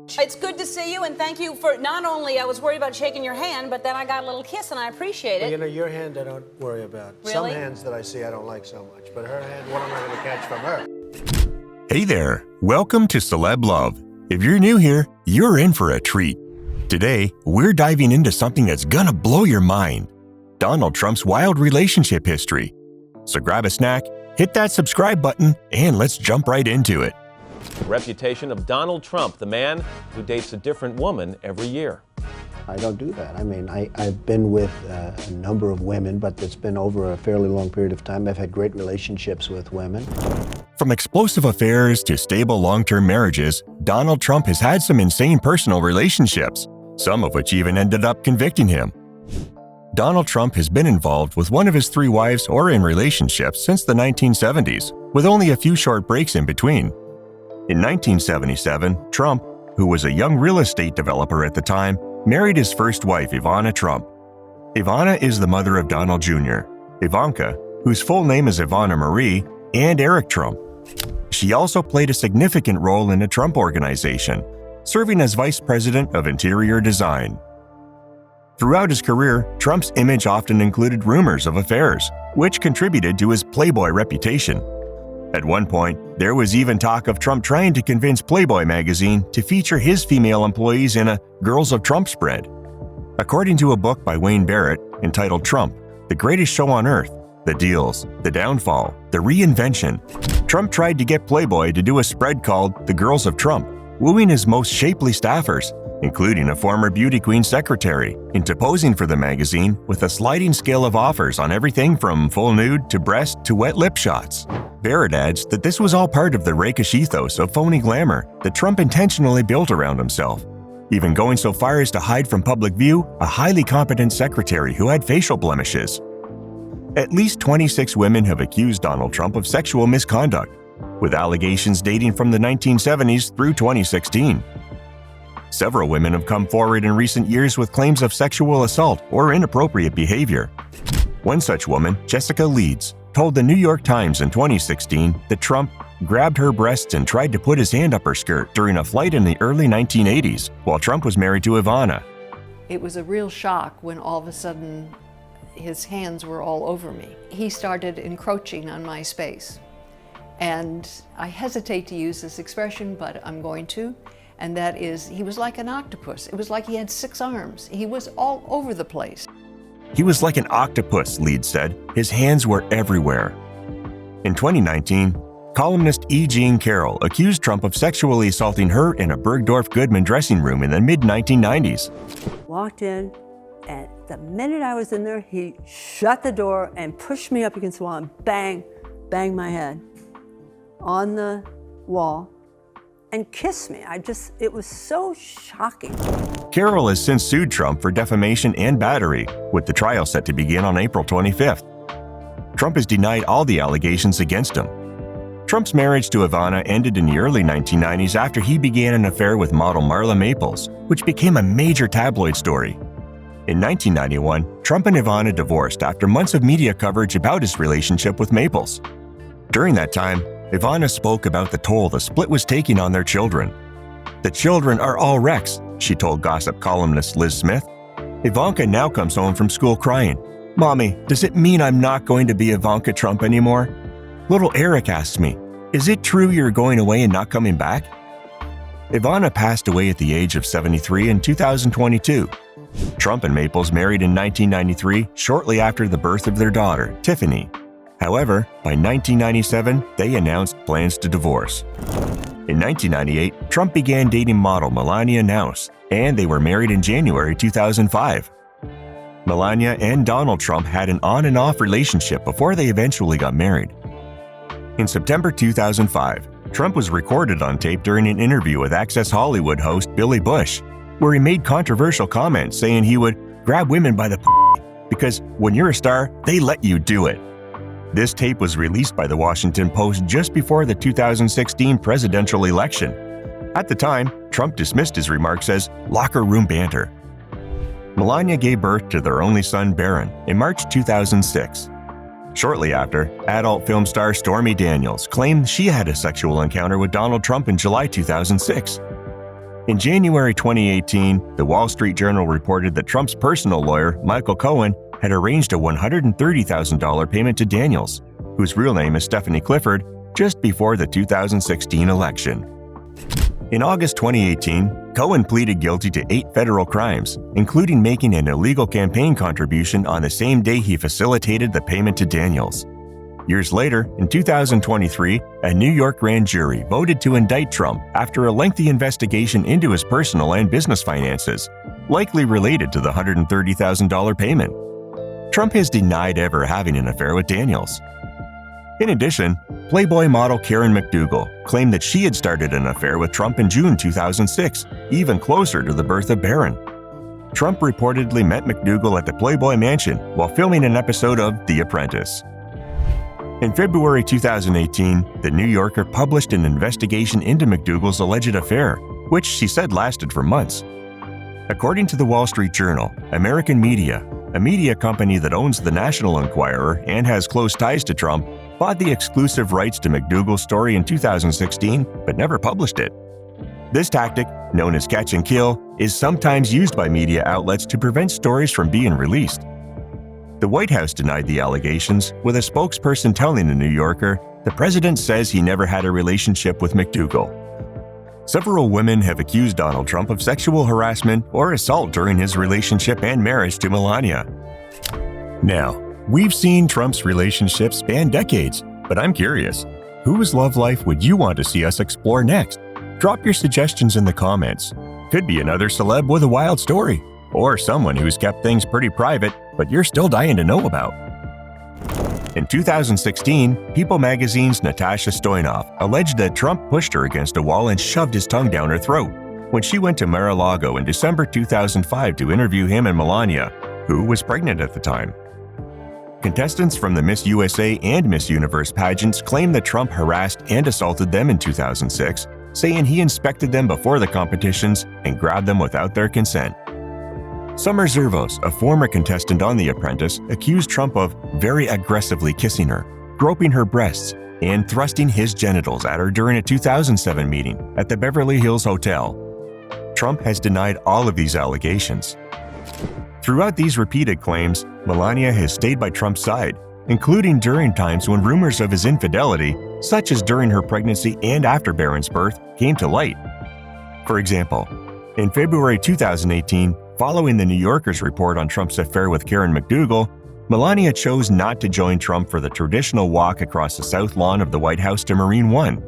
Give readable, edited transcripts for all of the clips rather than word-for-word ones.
It's good to see you, and thank you for not only I was worried about shaking your hand, but then I got a little kiss, and I appreciate it. Well, you know, your hand I don't worry about. Really? Some hands that I see I don't like so much, but her hand, what am I going to catch from her? Hey there, welcome to Celeb Love. If you're new here, you're in for a treat. Today, we're diving into something that's gonna blow your mind: Donald Trump's wild relationship history. So grab a snack, hit that subscribe button, and let's jump right into it. The reputation of Donald Trump, the man who dates a different woman every year. I don't do that. I mean, I've been with a number of women, but it's been over a fairly long period of time. I've had great relationships with women. From explosive affairs to stable long-term marriages, Donald Trump has had some insane personal relationships, some of which even ended up convicting him. Donald Trump has been involved with one of his 3 wives or in relationships since the 1970s, with only a few short breaks in between. In 1977, Trump, who was a young real estate developer at the time, married his first wife, Ivana Trump. Ivana is the mother of Donald Jr., Ivanka, whose full name is Ivana Marie, and Eric Trump. She also played a significant role in the Trump Organization, serving as Vice President of Interior Design. Throughout his career, Trump's image often included rumors of affairs, which contributed to his Playboy reputation. At one point, there was even talk of Trump trying to convince Playboy magazine to feature his female employees in a Girls of Trump spread. According to a book by Wayne Barrett entitled Trump, The Greatest Show on Earth, The Deals, The Downfall, The Reinvention, Trump tried to get Playboy to do a spread called The Girls of Trump, wooing his most shapely staffers, including a former beauty queen secretary, into posing for the magazine with a sliding scale of offers on everything from full nude to breast to wet lip shots. Barrett adds that this was all part of the rakish ethos of phony glamour that Trump intentionally built around himself, even going so far as to hide from public view a highly competent secretary who had facial blemishes. At least 26 women have accused Donald Trump of sexual misconduct, with allegations dating from the 1970s through 2016. Several women have come forward in recent years with claims of sexual assault or inappropriate behavior. One such woman, Jessica Leeds, told the New York Times in 2016 that Trump grabbed her breasts and tried to put his hand up her skirt during a flight in the early 1980s while Trump was married to Ivana. It was a real shock when all of a sudden his hands were all over me. He started encroaching on my space. And I hesitate to use this expression, but I'm going to. And that is, he was like an octopus. It was like he had 6 arms. He was all over the place. He was like an octopus, Leeds said. His hands were everywhere. In 2019, columnist E. Jean Carroll accused Trump of sexually assaulting her in a Bergdorf Goodman dressing room in the mid-1990s. Walked in, and the minute I was in there, he shut the door and pushed me up against the wall and bang, banged my head on the wall and kissed me. It was so shocking. Carroll has since sued Trump for defamation and battery, with the trial set to begin on April 25th. Trump has denied all the allegations against him. Trump's marriage to Ivana ended in the early 1990s after he began an affair with model Marla Maples, which became a major tabloid story. In 1991, Trump and Ivana divorced after months of media coverage about his relationship with Maples. During that time, Ivana spoke about the toll the split was taking on their children. "The children are all wrecks," she told gossip columnist Liz Smith. Ivanka now comes home from school crying, "Mommy, does it mean I'm not going to be Ivanka Trump anymore?" Little Eric asks me, "Is it true you're going away and not coming back?" Ivana passed away at the age of 73 in 2022. Trump and Maples married in 1993, shortly after the birth of their daughter, Tiffany. However, by 1997, they announced plans to divorce. In 1998, Trump began dating model Melania Knauss, and they were married in January 2005. Melania and Donald Trump had an on and off relationship before they eventually got married. In September 2005, Trump was recorded on tape during an interview with Access Hollywood host Billy Bush, where he made controversial comments saying he would grab women by the because when you're a star, they let you do it. This tape was released by the Washington Post just before the 2016 presidential election. At the time, Trump dismissed his remarks as locker room banter. Melania gave birth to their only son, Barron, in March 2006. Shortly after, adult film star Stormy Daniels claimed she had a sexual encounter with Donald Trump in July 2006. In January 2018, the Wall Street Journal reported that Trump's personal lawyer, Michael Cohen, had arranged a $130,000 payment to Daniels, whose real name is Stephanie Clifford, just before the 2016 election. In August 2018, Cohen pleaded guilty to 8 federal crimes, including making an illegal campaign contribution on the same day he facilitated the payment to Daniels. Years later, in 2023, a New York grand jury voted to indict Trump after a lengthy investigation into his personal and business finances, likely related to the $130,000 payment. Trump has denied ever having an affair with Daniels. In addition, Playboy model Karen Mcdougal claimed that she had started an affair with Trump in June 2006, even closer to the birth of Barron. Trump reportedly met Mcdougal at the Playboy mansion while filming an episode of The Apprentice. In February 2018, The New Yorker published an investigation into Mcdougal's alleged affair, which she said lasted for months. According to the Wall Street Journal, American Media, a media company that owns the National Enquirer and has close ties to Trump, bought the exclusive rights to Mcdougal's story in 2016 but never published it. This tactic, known as catch and kill, is sometimes used by media outlets to prevent stories from being released. The White House denied the allegations, with a spokesperson telling The New Yorker, "The president says he never had a relationship with Mcdougal." Several women have accused Donald Trump of sexual harassment or assault during his relationship and marriage to Melania. Now, we've seen Trump's relationships span decades, but I'm curious, whose love life would you want to see us explore next? Drop your suggestions in the comments. Could be another celeb with a wild story, or someone who's kept things pretty private, but you're still dying to know about. In 2016, People magazine's Natasha Stoynoff alleged that Trump pushed her against a wall and shoved his tongue down her throat when she went to Mar-a-Lago in December 2005 to interview him and Melania, who was pregnant at the time. Contestants from the Miss USA and Miss Universe pageants claim that Trump harassed and assaulted them in 2006, saying he inspected them before the competitions and grabbed them without their consent. Summer Zervos, a former contestant on The Apprentice, accused Trump of very aggressively kissing her, groping her breasts, and thrusting his genitals at her during a 2007 meeting at the Beverly Hills Hotel. Trump has denied all of these allegations. Throughout these repeated claims, Melania has stayed by Trump's side, including during times when rumors of his infidelity, such as during her pregnancy and after Barron's birth, came to light. For example, in February 2018, following the New Yorker's report on Trump's affair with Karen Mcdougal, Melania chose not to join Trump for the traditional walk across the south lawn of the White House to Marine One.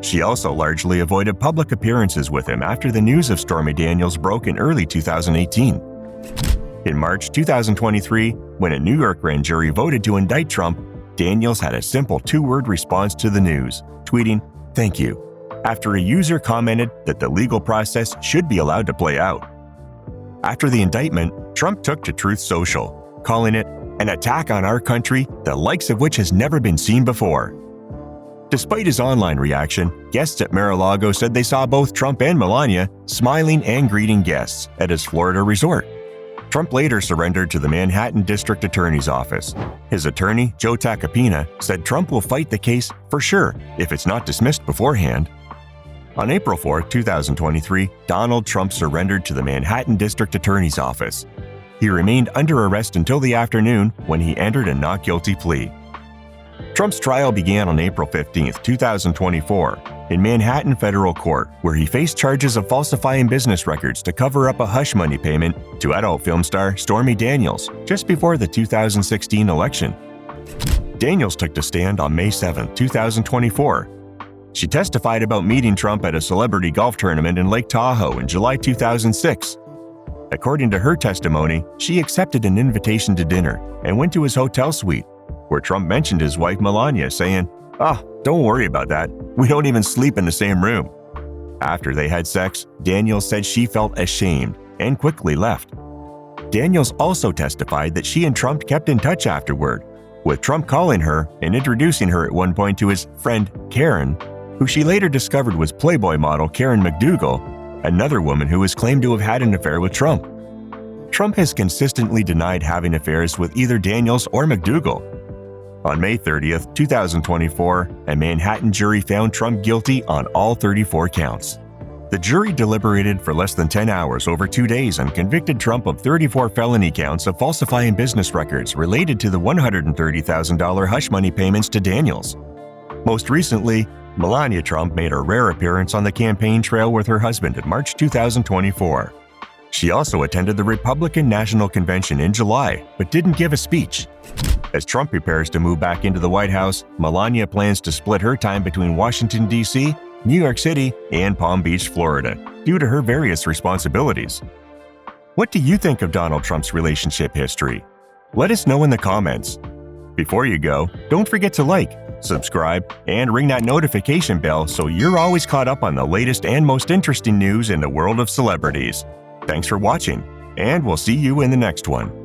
She also largely avoided public appearances with him after the news of Stormy Daniels broke in early 2018. In March 2023, when a New York grand jury voted to indict Trump, Daniels had a simple 2-word response to the news, tweeting, "Thank you," after a user commented that the legal process should be allowed to play out. After the indictment, Trump took to Truth Social, calling it an attack on our country, the likes of which has never been seen before. Despite his online reaction, guests at Mar-a-Lago said they saw both Trump and Melania smiling and greeting guests at his Florida resort. Trump later surrendered to the Manhattan District Attorney's Office. His attorney, Joe Tacopina, said Trump will fight the case for sure if it's not dismissed beforehand. On April 4, 2023, Donald Trump surrendered to the Manhattan District Attorney's Office. He remained under arrest until the afternoon when he entered a not guilty plea. Trump's trial began on April 15, 2024, in Manhattan Federal Court, where he faced charges of falsifying business records to cover up a hush money payment to adult film star Stormy Daniels just before the 2016 election. Daniels took the stand on May 7, 2024. She testified about meeting Trump at a celebrity golf tournament in Lake Tahoe in July 2006. According to her testimony, she accepted an invitation to dinner and went to his hotel suite, where Trump mentioned his wife Melania, saying, "Don't worry about that. We don't even sleep in the same room." After they had sex, Daniels said she felt ashamed and quickly left. Daniels also testified that she and Trump kept in touch afterward, with Trump calling her and introducing her at one point to his friend Karen, who she later discovered was Playboy model Karen Mcdougal, another woman who was claimed to have had an affair with Trump. Trump has consistently denied having affairs with either Daniels or Mcdougal. On May 30, 2024, a Manhattan jury found Trump guilty on all 34 counts. The jury deliberated for less than 10 hours over 2 days and convicted Trump of 34 felony counts of falsifying business records related to the $130,000 hush money payments to Daniels. Most recently, Melania Trump made a rare appearance on the campaign trail with her husband in March 2024. She also attended the Republican National Convention in July, but didn't give a speech. As Trump prepares to move back into the White House, Melania plans to split her time between Washington, D.C., New York City, and Palm Beach, Florida, due to her various responsibilities. What do you think of Donald Trump's relationship history? Let us know in the comments. Before you go, don't forget to like, subscribe, and ring that notification bell so you're always caught up on the latest and most interesting news in the world of celebrities. Thanks for watching, and we'll see you in the next one.